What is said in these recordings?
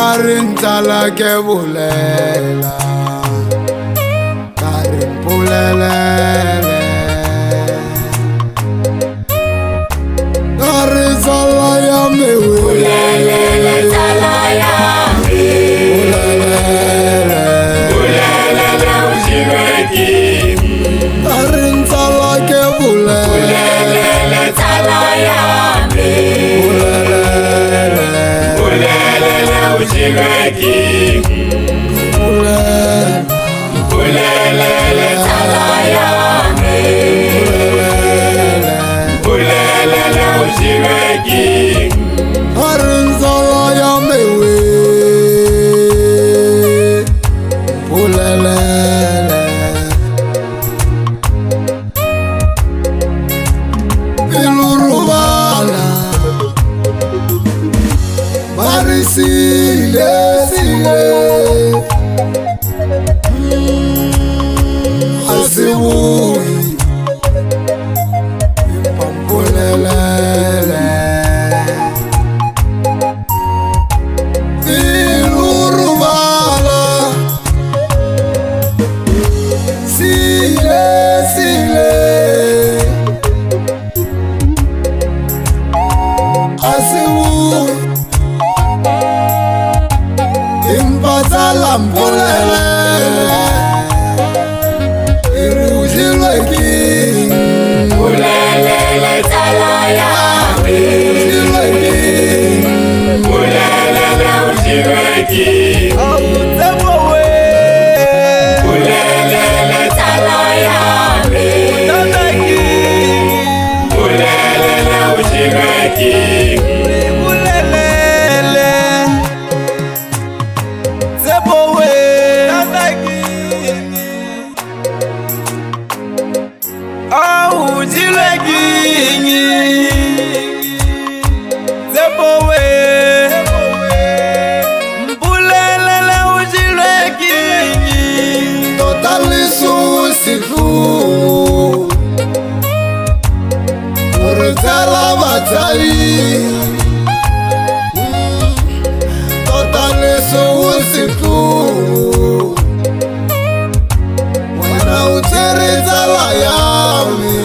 Karintala ke bulela, karin pulelele, karizala ya mewe, pulelele zala ya me, pulelele ushireki, karintala ke pulelele zala ya me, pulelele ushireki, pulelele zala ya me, pulelele ushireki, karintala ya mewe, pulelele. Ilurubala Marisile sile Asiwui Ipampulelele Ilurubala Sile sile Asiwui Impazala mpulele Irujileki pulelele zala ya me, Irujileki pulelele ushireki, pulelele zala ya me, pulelele ushireki, Totalisusiku Uritela batali Totalisusiku Wana uteritela yami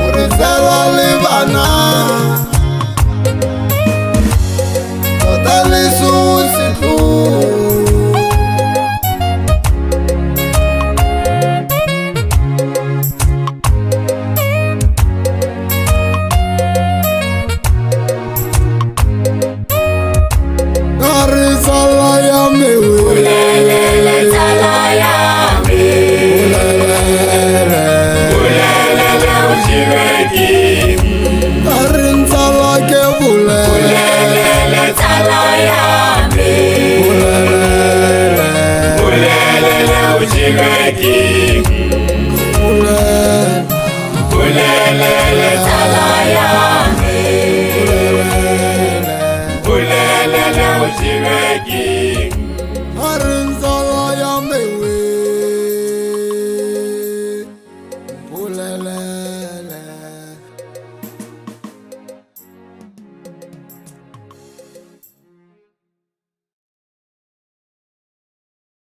Uritela libana Totalisusiku Karizala ya mewe pulelele zala ya me, pulelele ushireki, Karinzala ke bule pulelele zala ya me, pulelele ushireki, pulelele zala ya me, pulelele ushireki.